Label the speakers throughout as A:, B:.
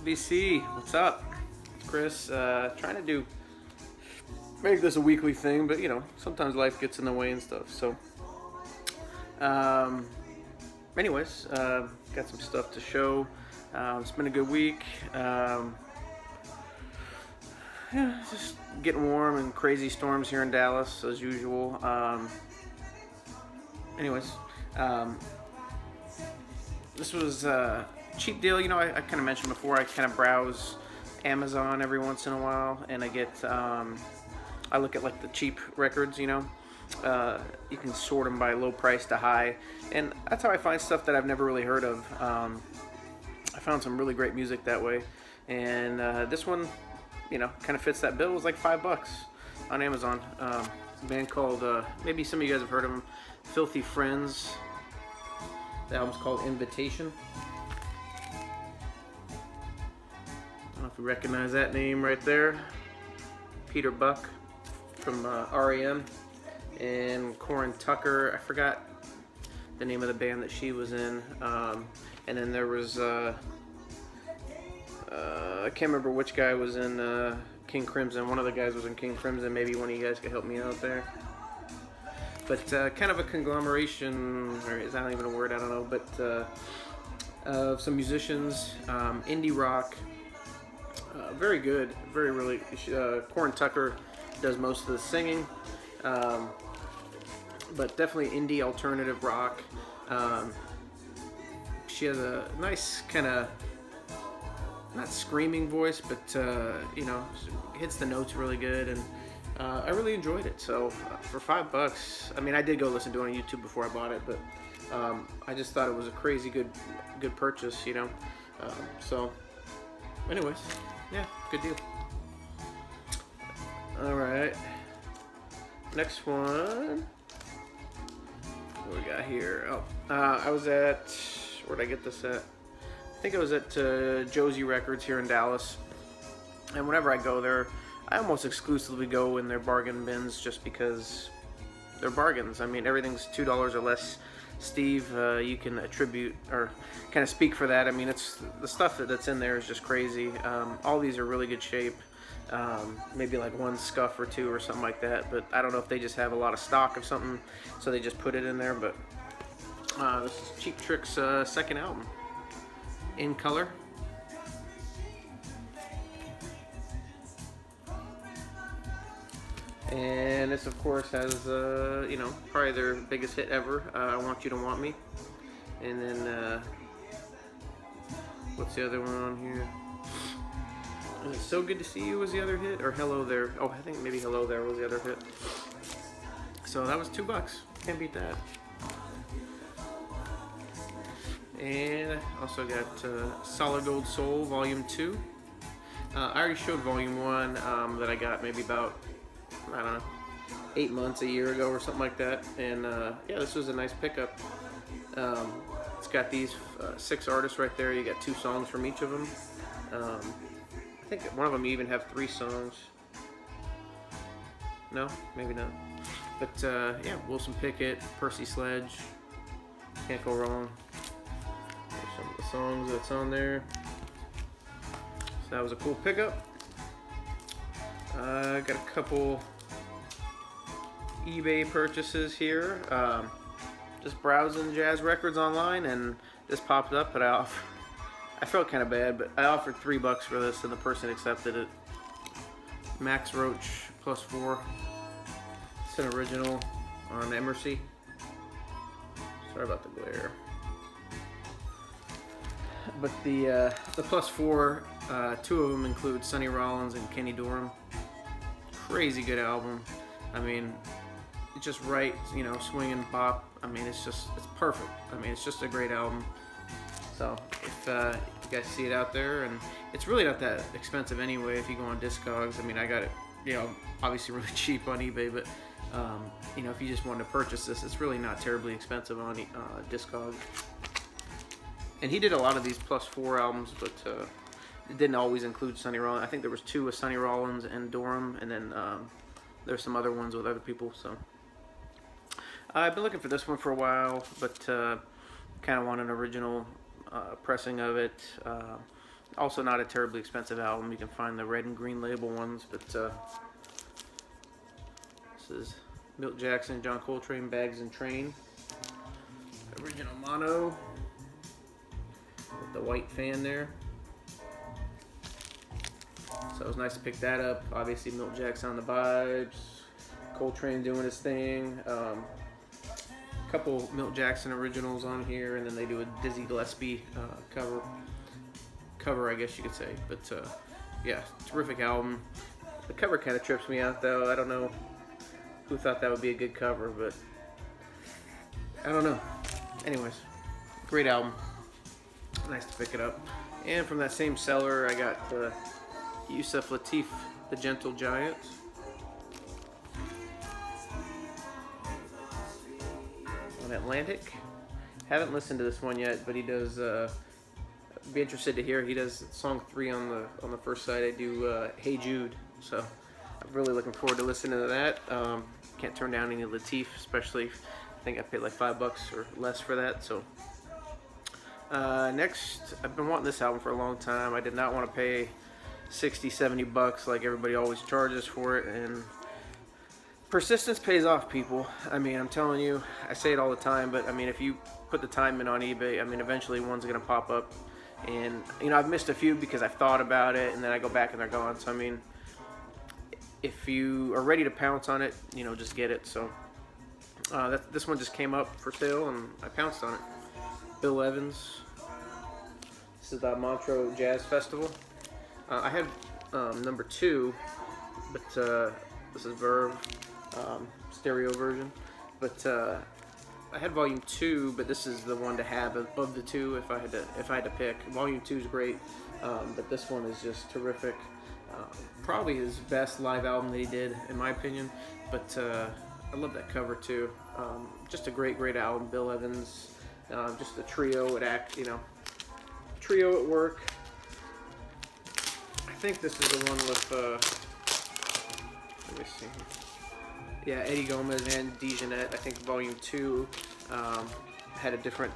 A: BC, what's up? It's Chris. Trying to make this a weekly thing, but you know, sometimes life gets in the way and stuff. So, anyways, got some stuff to show. It's been a good week. Yeah, just getting warm and crazy storms here in Dallas as usual. Anyways, this was a cheap deal. You know, I kind of mentioned before, I kind of browse Amazon every once in a while, and I get, I look at like the cheap records, you know. You can sort them by low price to high, and that's how I find stuff that I've never really heard of. I found some really great music that way, and this one, you know, kind of fits that bill. It was like $5 on Amazon. A band called, maybe some of you guys have heard of them, Filthy Friends. The album's called Invitation. I don't know if you recognize that name right there. Peter Buck from REM, and Corin Tucker. I forgot the name of the band that she was in. And then there was, I can't remember which guy was in King Crimson. One of the guys was in King Crimson. Maybe one of you guys could help me out there. But kind of a conglomeration, or is that even a word? I don't know. But of some musicians, indie rock, very good, really. Corin Tucker does most of the singing, but definitely indie alternative rock. She has a nice kind of, not screaming voice, but you know, hits the notes really good, and I really enjoyed it. So for $5, I mean, I did go listen to it on YouTube before I bought it, but I just thought it was a crazy good purchase, you know. So anyways, yeah, good deal. All right, next one. What we got here? Oh, I was at, where'd I get this at? I think I was at Josie Records here in Dallas, and whenever I go there, I almost exclusively go in their bargain bins just because they're bargains. I mean, everything's $2 or less. Steve, you can attribute or kind of speak for that. I mean, it's the stuff that's in there is just crazy. All these are really good shape. Maybe like one scuff or two or something like that, but I don't know if they just have a lot of stock of something, so they just put it in there. But this is Cheap Trick's second album, In Color. And this, of course, has, you know, probably their biggest hit ever, I Want You to Want Me. And then, what's the other one on here? So Good to See You was the other hit, or Hello There. Oh, I think maybe Hello There was the other hit. So that was $2. Can't beat that. And also got Solid Gold Soul Volume 2. I already showed Volume 1 that I got maybe about, I don't know, 8 months, a year ago or something like that. And yeah, this was a nice pickup. It's got these 6 artists right there. You got 2 songs from each of them. I think one of them even have 3 songs. No, maybe not. But yeah, Wilson Pickett, Percy Sledge, can't go wrong. There's some of the songs that's on there. So that was a cool pickup. Got a couple eBay purchases here. Just browsing Jazz Records online, and this popped up, but I felt kind of bad, but I offered $3 for this, and the person accepted it. Max Roach +4. It's an original on Emercy. Sorry about the glare. But the +4, 2 of them include Sonny Rollins and Kenny Dorham. Crazy good album. I mean, it's just right, you know, swinging bop. I mean, it's perfect. I mean, it's just a great album. So if you guys see it out there, and it's really not that expensive anyway if you go on Discogs. I mean, I got it, you know, obviously really cheap on eBay, but you know, if you just wanted to purchase this, it's really not terribly expensive on Discogs. And he did a lot of these +4 albums, but it didn't always include Sonny Rollins. I think there was 2 with Sonny Rollins and Dorham, and then there's some other ones with other people. So I've been looking for this one for a while, but kind of want an original pressing of it. Also not a terribly expensive album. You can find the red and green label ones, but this is Milt Jackson, John Coltrane, Bags and Train. Original mono with the white fan there. So it was nice to pick that up. Obviously Milt Jackson on the vibes, Coltrane doing his thing. A couple Milt Jackson originals on here, and then they do a Dizzy Gillespie cover, I guess you could say. But yeah, terrific album. The cover kind of trips me out though. I don't know who thought that would be a good cover, but I don't know. Anyways, great album. Nice to pick it up. And from that same seller, I got Yusef Latif, The Gentle Giant. On Atlantic. Haven't listened to this one yet, but he does. Be interested to hear. He does song 3 on the first side. I do Hey Jude, so I'm really looking forward to listening to that. Can't turn down any Latif, especially. I think I paid like $5 or less for that. So next, I've been wanting this album for a long time. I did not want to pay $60-$70 like everybody always charges for it, and persistence pays off, people. I mean, I'm telling you, I say it all the time, but I mean, if you put the time in on eBay, I mean, eventually one's gonna pop up. And you know, I've missed a few because I've thought about it, and then I go back and they're gone. So I mean, if you are ready to pounce on it, you know, just get it. So this one just came up for sale, and I pounced on it. Bill Evans. This is the Montreux Jazz Festival. I had number 2, but this is Verve stereo version. But I had volume 2, but this is the one to have of the 2 if I had to pick. Volume 2 is great, but this one is just terrific. Probably his best live album that he did, in my opinion. But I love that cover too. Just a great album. Bill Evans, just a trio trio at work. I think this is the one with. Let me see. Yeah, Eddie Gomez and DeJohnette. I think volume 2 had a different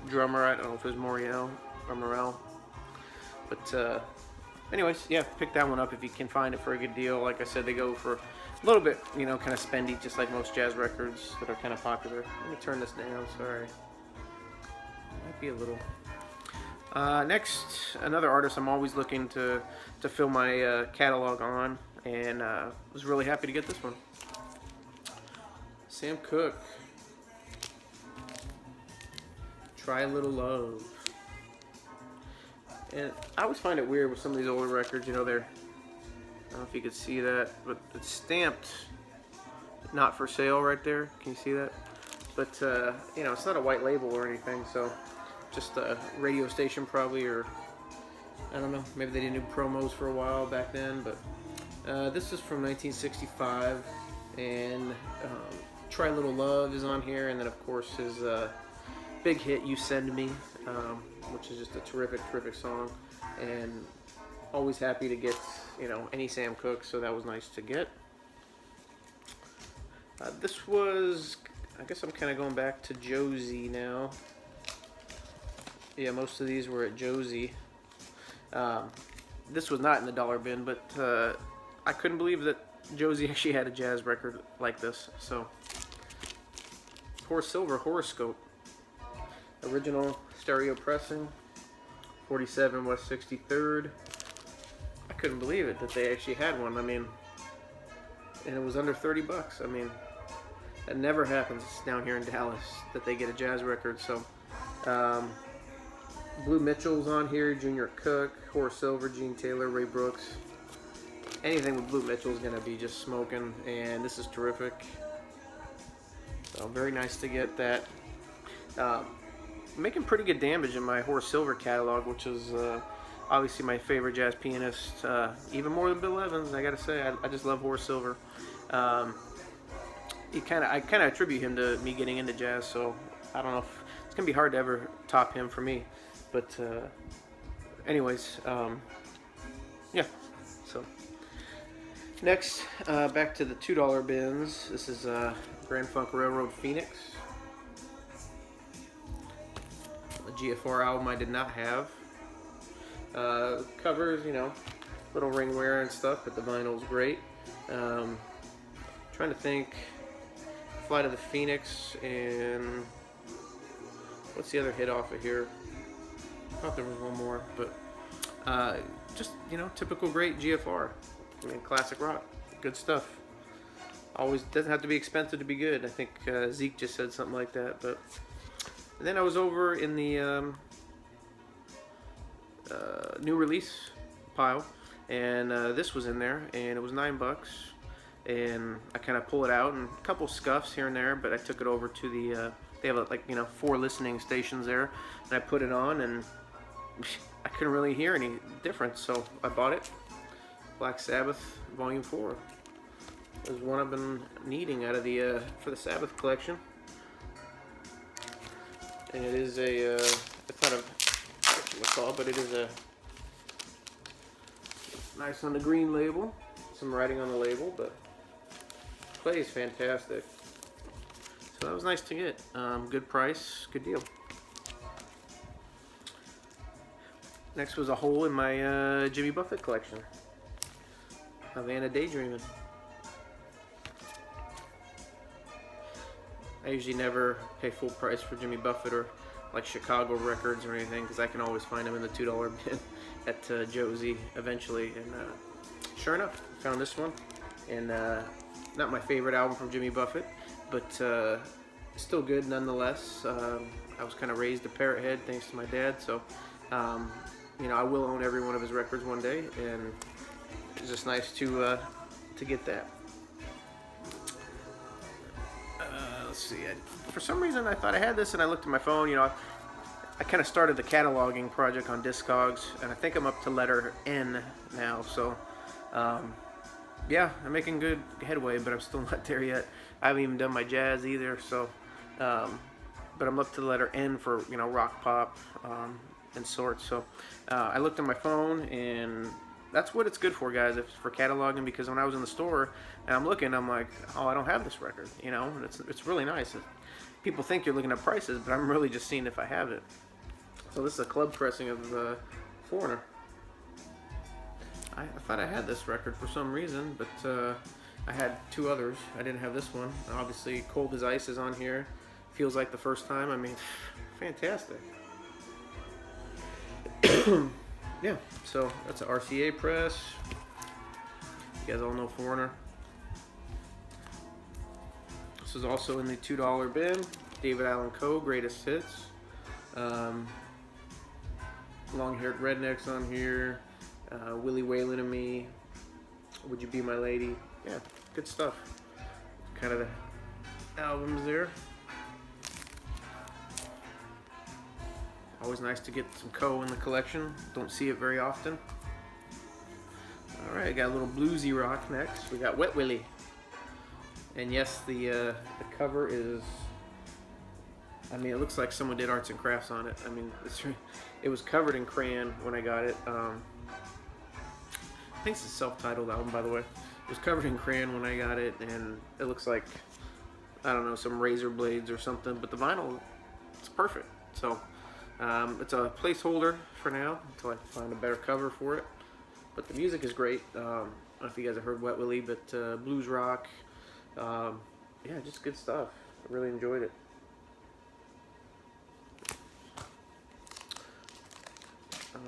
A: drummer. I don't know if it was Moriel or Morel. But anyways, yeah, pick that one up if you can find it for a good deal. Like I said, they go for a little bit, you know, kind of spendy, just like most jazz records that are kind of popular. Let me turn this down, sorry. Might be a little. Next, another artist I'm always looking to fill my catalog on, and was really happy to get this one. Sam Cooke, Try a Little Love. And I always find it weird with some of these older records, you know, I don't know if you could see that, but it's stamped not for sale right there. Can you see that? But, you know, it's not a white label or anything, so just a radio station probably, or I don't know, maybe they didn't do promos for a while back then, but this is from 1965, and Try a Little Love is on here, and then of course his big hit, You Send Me, which is just a terrific song, and always happy to get, you know, any Sam Cooke, so that was nice to get. This was, I guess I'm kind of going back to Josie now. Yeah, most of these were at Josie. This was not in the dollar bin, but I couldn't believe that Josie actually had a jazz record like this. So, Poor Silver Horoscope. Original stereo pressing. 47 West 63rd. I couldn't believe it that they actually had one. I mean, and it was under $30. I mean, that never happens down here in Dallas that they get a jazz record. So, Blue Mitchell's on here, Junior Cook, Horace Silver, Gene Taylor, Ray Brooks. Anything with Blue Mitchell is going to be just smoking, and this is terrific. So very nice to get that. Making pretty good damage in my Horace Silver catalog, which is obviously my favorite jazz pianist, even more than Bill Evans. I got to say, I just love Horace Silver. I kind of attribute him to me getting into jazz, so I don't know if it's gonna be hard to ever top him for me. But anyways, yeah. So next, back to the $2 bins. This is Grand Funk Railroad Phoenix. A GFR album I did not have. Covers, you know, little ring wear and stuff, but the vinyl's great. Trying to think. Flight of the Phoenix and what's the other hit off of here? I thought there was one more, but just, you know, typical great GFR. I mean, classic rock, good stuff. Always doesn't have to be expensive to be good. I think Zeke just said something like that. But and then I was over in the new release pile, and this was in there, and it was $9. And I kind of pull it out, and a couple scuffs here and there, but I took it over to the, they have like, you know, 4 listening stations there, and I put it on, and I couldn't really hear any difference, so I bought it. Black Sabbath Volume 4. It was one I've been needing out of the, for the Sabbath collection. And it is a, it's not a, what you would call it, but it is a, nice on the green label, some writing on the label, but plays fantastic. So that was nice to get. Good price, good deal. Next was a hole in my Jimmy Buffett collection. Havana Daydreamin'. I usually never pay full price for Jimmy Buffett or like Chicago records or anything, because I can always find them in the $2 bin at Josie eventually. And sure enough, found this one. And not my favorite album from Jimmy Buffett, but still good nonetheless. I was kind of raised a parrot head thanks to my dad, so you know, I will own every one of his records one day, and it's just nice to get that. Let's see. For some reason, I thought I had this, and I looked at my phone. You know, I kind of started the cataloging project on Discogs, and I think I'm up to letter N now. So, yeah, I'm making good headway, but I'm still not there yet. I haven't even done my jazz either. So, but I'm up to the letter N for, you know, rock, pop, and sorts. So, I looked at my phone, and that's what it's good for, guys. It's for cataloging, because when I was in the store and I'm looking, I'm like, oh, I don't have this record, you know, and it's really nice. People think you're looking at prices, but I'm really just seeing if I have it. So this is a club pressing of Foreigner. I thought I had this record for some reason, but I had 2 others. I didn't have this one. Obviously, Cold as Ice is on here. Feels like the first time. I mean, fantastic. Yeah, so that's an RCA press. You guys all know Foreigner. This is also in the $2 bin. David Allan Coe, Greatest Hits. Long-Haired Rednecks on here. Willie Whalen and Me. Would You Be My Lady? Yeah, good stuff. Kind of the albums there. Always nice to get some Coe in the collection. Don't see it very often. Alright, got a little bluesy rock next. We got Wet Willie. And yes, the cover is, I mean, it looks like someone did arts and crafts on it. I mean, it was covered in crayon when I got it. I think it's a self-titled album, by the way. It was covered in crayon when I got it, and it looks like, I don't know, some razor blades or something. But the vinyl, it's perfect. So, it's a placeholder for now until I find a better cover for it. But the music is great. I don't know if you guys have heard Wet Willie, but blues rock. Yeah, just good stuff. I really enjoyed it.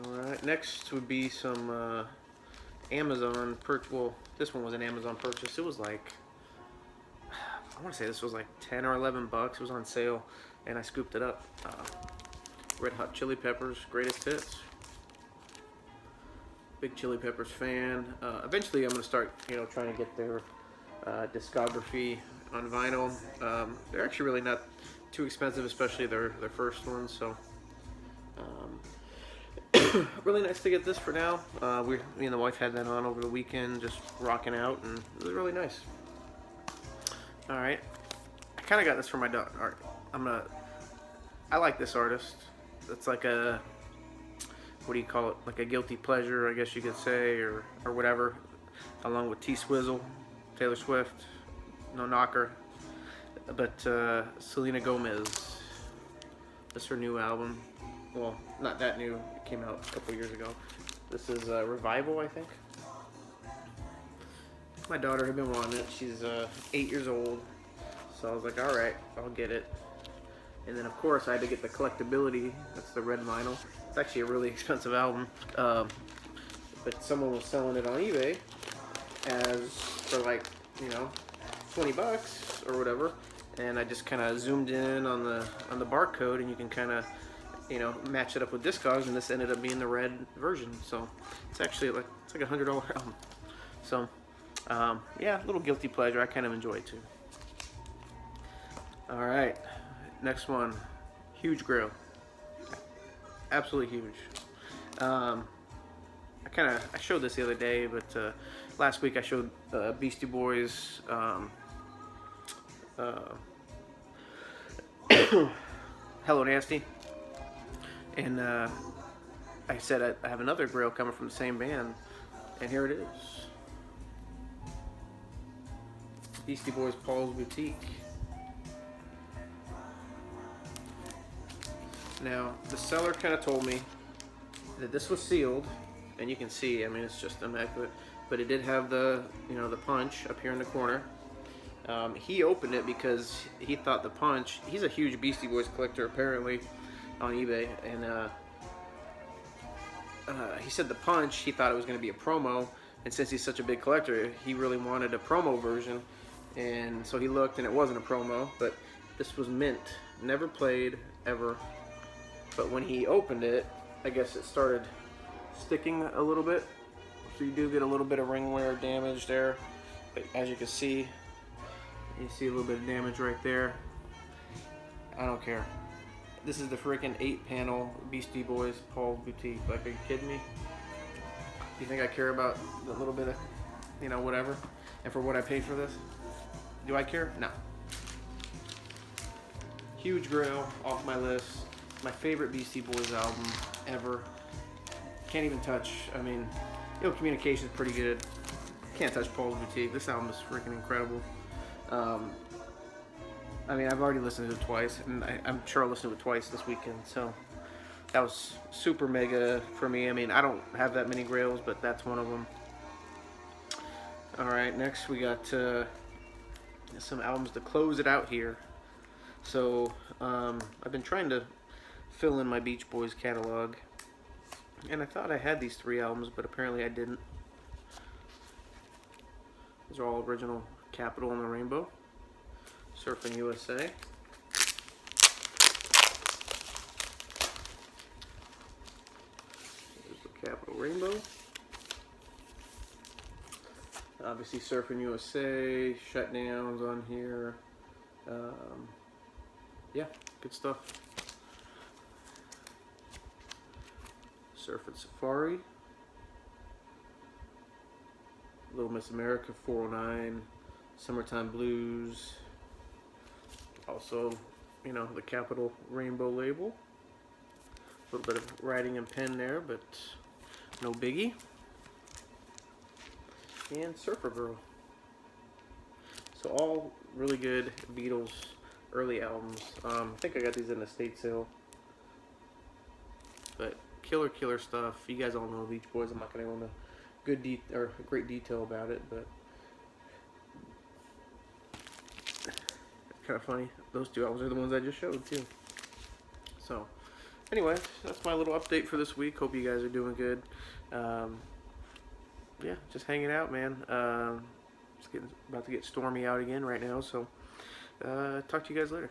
A: Alright, next would be some Amazon purchase. Well, this one was an Amazon purchase. It was like, I want to say this was like 10 or 11 bucks. It was on sale, and I scooped it up. Red Hot Chili Peppers, Greatest Hits. Big Chili Peppers fan. Eventually, I'm going to start, you know, trying to get their discography on vinyl. They're actually really not too expensive, especially their first ones. So, really nice to get this for now. Me and the wife had that on over the weekend, just rocking out, and it was really nice. All right, I kind of got this for my daughter. I like this artist. It's like a, what do you call it? Like a guilty pleasure, I guess you could say, or whatever. Along with T-Swizzle, Taylor Swift, no knocker. But Selena Gomez. This is her new album. Well, not that new. It came out a couple years ago. This is Revival, I think. My daughter had been wanting it. She's 8 years old, so I was like, all right, I'll get it. And then, of course, I had to get the collectability. That's the red vinyl. It's actually a really expensive album, but someone was selling it on eBay as for like, you know, 20 bucks or whatever. And I just kind of zoomed in on the barcode, and you can kind of, you know, match it up with Discogs, and this ended up being the red version. So it's actually like a $100 album. So yeah, a little guilty pleasure. I kind of enjoy it too. All right, next one, huge grail, absolutely huge. I showed this the other day, but last week I showed Beastie Boys. Hello Nasty, and I said I have another grail coming from the same band, and here it is. Beastie Boys Paul's Boutique. Now, the seller kind of told me that this was sealed, and you can see, I mean, it's just immaculate, but it did have the, you know, the punch up here in the corner. He opened it because he thought the punch, he's a huge Beastie Boys collector apparently on eBay, and he said the punch, he thought it was going to be a promo, and since he's such a big collector, he really wanted a promo version, and so he looked and it wasn't a promo, but this was mint, never played ever, but when he opened it, I guess it started sticking a little bit, so you do get a little bit of ring wear damage there, but as you can see, you see a little bit of damage right there. I don't care. This is the freaking 8-panel Beastie Boys Paul's Boutique. Like, are you kidding me? You think I care about the little bit of, you know, whatever? And for what I paid for this? Do I care? No. Huge grail off my list. My favorite Beastie Boys album ever. Can't even touch. I mean, Ill Communication is pretty good. Can't touch Paul's Boutique. This album is freaking incredible. I mean, I've already listened to it twice, and I'm sure I'll listen to it twice this weekend, so that was super mega for me. I mean, I don't have that many grails, but that's one of them. Alright, next we got some albums to close it out here. So, I've been trying to fill in my Beach Boys catalog, and I thought I had these 3 albums, but apparently I didn't. These are all original Capital and the Rainbow, Surfing USA. There's the Capital Rainbow. Obviously Surfing USA, Shutdowns on here. Yeah, good stuff. Surfing Safari. Little Miss America 409. Summertime Blues, also, you know, the Capital Rainbow label. A little bit of writing and pen there, but no biggie. And Surfer Girl. So all really good Beatles early albums. I think I got these in a estate sale. But killer stuff. You guys all know Beach Boys. I'm not going to go into great detail about it, but kind of funny. Those 2 albums are the ones I just showed too. So, anyway, that's my little update for this week. Hope you guys are doing good. Yeah, just hanging out, man. It's about to get stormy out again right now. So, talk to you guys later.